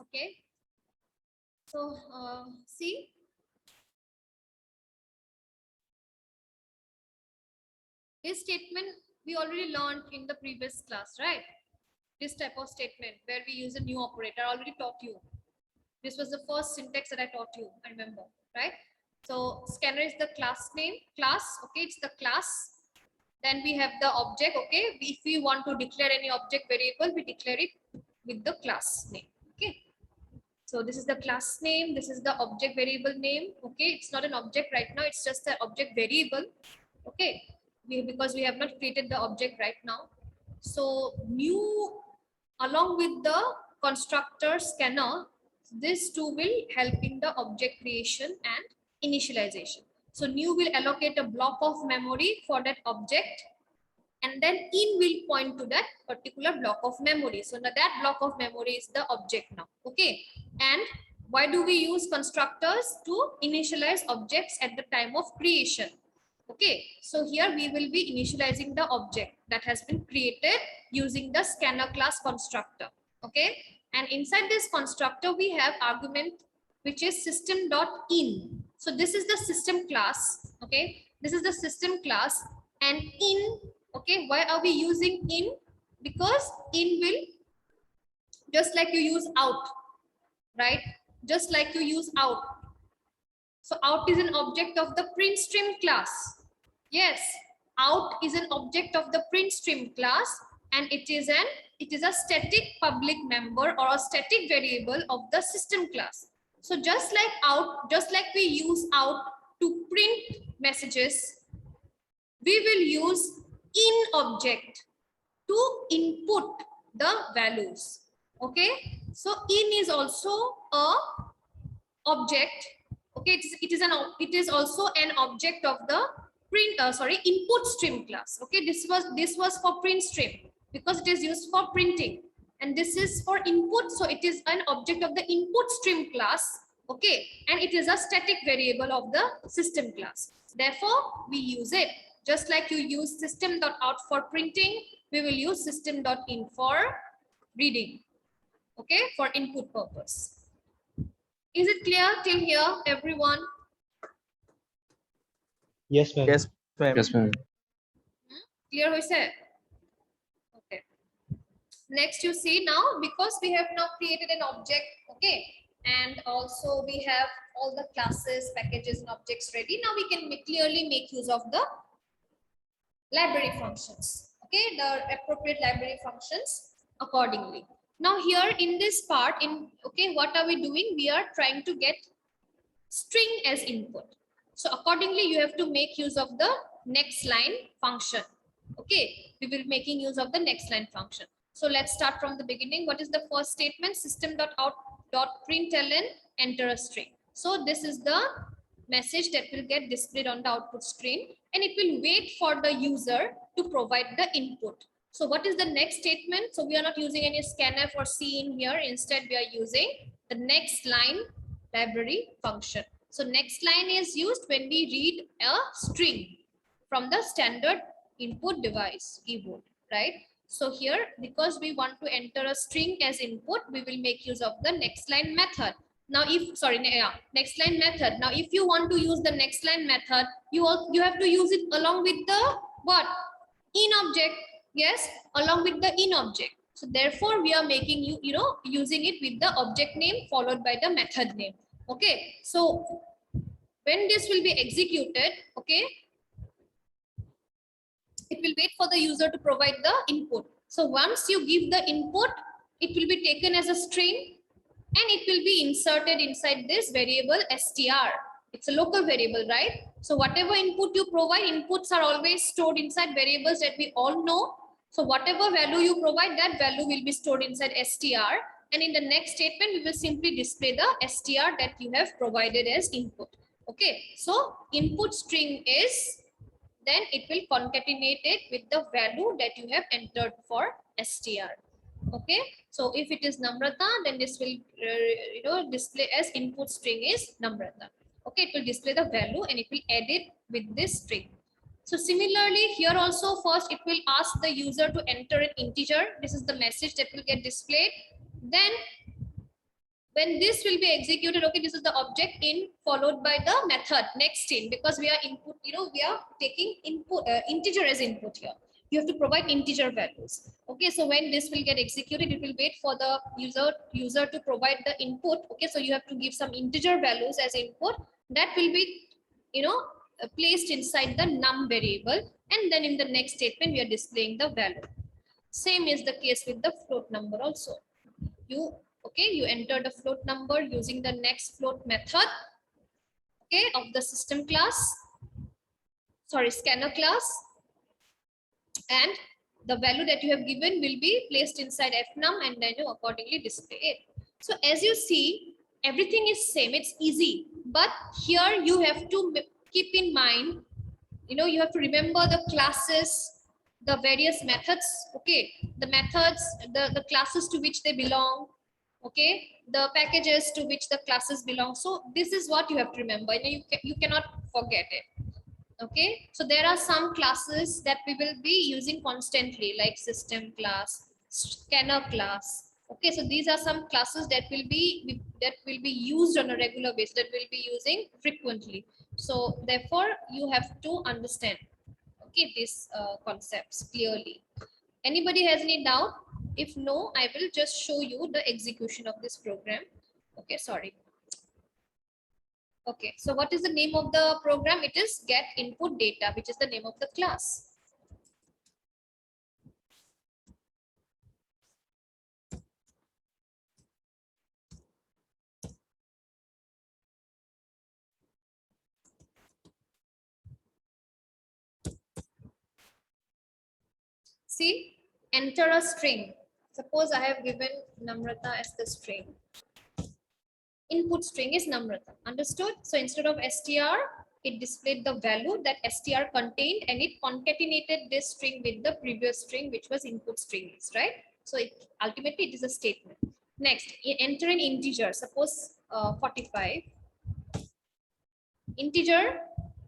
Okay. So see, this statement we already learned in the previous class, right? This type of statement where we use a new operator. I already taught you. This was the first syntax that I taught you, I remember, right? So scanner is the class name, class, okay, it's the class. Then we have the object, okay. If we want to declare any object variable, we declare it with the class name, okay. So this is the class name, this is the object variable name, okay. It's not an object right now, it's just the object variable, okay. Because we have not created the object right now. So new, along with the constructor scanner, this two will help in the object creation and initialization. So new will allocate a block of memory for that object, and then in will point to that particular block of memory. So now that block of memory is the object now, okay. And why do we use constructors? To initialize objects at the time of creation, okay. So here we will be initializing the object that has been created using the scanner class constructor, okay. And inside this constructor we have argument which is system.in. So this is the system class, okay. This is the system class, and in, okay, why are we using in? Because in will, just like you use out, right? Just like you use out. So out is an object of the print stream class. Yes, out is an object of the print stream class, and it is a static public member or a static variable of the system class. So just like out, just like we use out to print messages, we will use in object to input the values, okay. So in is also a object, okay. It is also an object of the print input stream class, okay. This was for print stream because it is used for printing, and this is for input, so it is an object of the input stream class, okay. And it is a static variable of the system class, therefore we use it. Just like you use system.out for printing, we will use system.in for reading, okay, for input purpose. Is it clear till here, everyone? Yes, ma'am. Yes, ma'am. Yes, ma'am. Clear hoise? Okay. Next, you see now, because we have now created an object, okay, and also we have all the classes, packages, and objects ready. Now we can clearly make use of the library functions, okay, the appropriate library functions accordingly. Now here in this part, okay, what are we doing? We are trying to get string as input. So accordingly, you have to make use of the next line function, okay. We will be making use of the next line function. So let's start from the beginning. What is the first statement? System.out.println, enter a string. So this is the message that will get displayed on the output screen, and it will wait for the user to provide the input. So what is the next statement? So we are not using any scanf or cin here. Instead, we are using the next line library function. So next line is used when we read a string from the standard input device keyboard, right? So here, because we want to enter a string as input, we will make use of the next line method. Now next line method. Now if you want to use the next line method, you have to use it along with the what? In object. Yes, along with the in object. So therefore we are making using it with the object name followed by the method name, okay. So when this will be executed, okay, it will wait for the user to provide the input. So once you give the input, it will be taken as a string and it will be inserted inside this variable str. It's a local variable, right? So whatever input you provide, inputs are always stored inside variables that we all know. So whatever value you provide, that value will be stored inside str. And in the next statement, we will simply display the str that you have provided as input. Okay, so input string is, then it will concatenate it with the value that you have entered for str. Okay, so if it is Namrata, then this will display as input string is Namrata. Okay, it will display the value and it will add it with this string. So similarly here also, first it will ask the user to enter an integer. This is the message that will get displayed. Then When this will be executed, okay, this is the object in followed by the method next in, because we are input, we are taking input integer as input here. You have to provide integer values. Okay, so when this will get executed, it will wait for the user to provide the input. Okay, so you have to give some integer values as input that will be placed inside the num variable, and then in the next statement we are displaying the value. Same is the case with the float number also. You enter the float number using the next float method, okay, of the system class, sorry, scanner class, and the value that you have given will be placed inside fnum, and then you accordingly display it. So as you see, everything is same, it's easy, but here you have to keep in mind, you have to remember the classes, the various methods, okay, the methods, the classes to which they belong, okay, the packages to which the classes belong. So this is what you have to remember, you cannot forget it. Okay, so there are some classes that we will be using constantly, like system class, scanner class. Okay, so these are some classes that will be used on a regular basis, that we'll be using frequently. So therefore you have to understand, okay, these concepts clearly. Anybody has any doubt? If no, I will just show you the execution of this program. Okay, sorry. Okay, so what is the name of the program? It is get input data, which is the name of the class. See, enter a string. Suppose I have given Namrata as the string. Input string is Namrata. Understood? So instead of str, it displayed the value that str contained, and it concatenated this string with the previous string, which was input string is, right? So ultimately it is a statement. Next, enter an integer. Suppose 45. Integer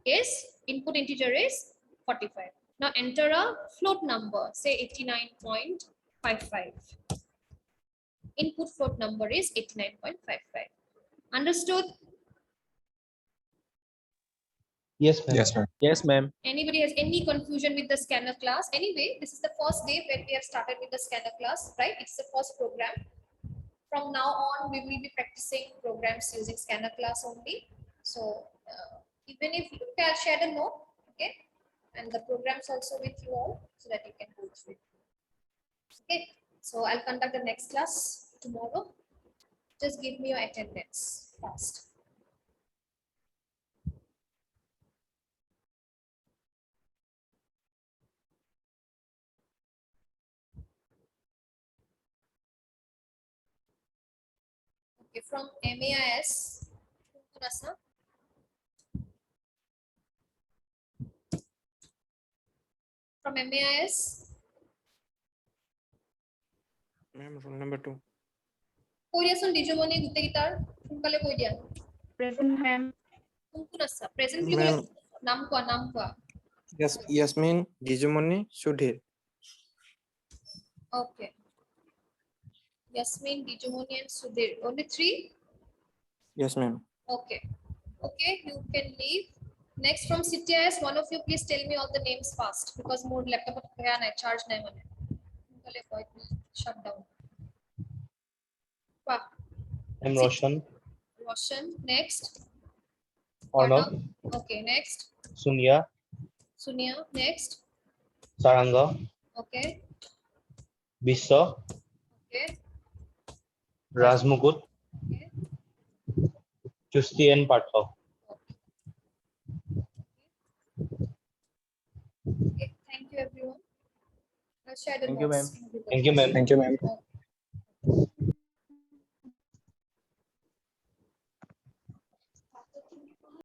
is, input integer is 45. Now enter a float number, say 89.55. Input float number is 89.55. Understood? Yes, ma'am. Yes, ma'am. Yes, ma'am. Anybody has any confusion with the scanner class? Anyway, this is the first day when we have started with the scanner class, right? It's the first program. From now on, we will be practicing programs using scanner class only. So even if you can share the note, okay, and the programs also with you all, so that you can go through it. Okay, so I'll conduct the next class tomorrow. Just give me your attendance fast. Okay, from MAIS, from MAIS, Ma'am, roll number 2. কৈ দিয়াচোন ডিজুমণি গোটেইকেইটাৰ সোনকালে কৈ দিয়া। Present, ma'am. কোন কোন আছে? Present বুলি Ma'am. নাম কোৱা। Yes, Yasmin, Dijumoni, Sudhir. Okay. Yasmin, Dijumoni, and Sudhir. Only 3? Yes, ma'am. Okay. Okay, you can leave. Next from CTIS, one of you please tell me all the names fast, because more laptop charge nahi mane. Shut down. Wow. I'm Roshan. Roshan. Next. Arnav. Okay, next. Sunya. Sunya. Next. Saranga. Okay. Biswa. Okay. Rajmukut. Okay. Chusti and Parthav. Okay. Thank you, everyone. I'll share the Thank you, notes. ma'am. Thank you, ma'am. Thank you, ma'am.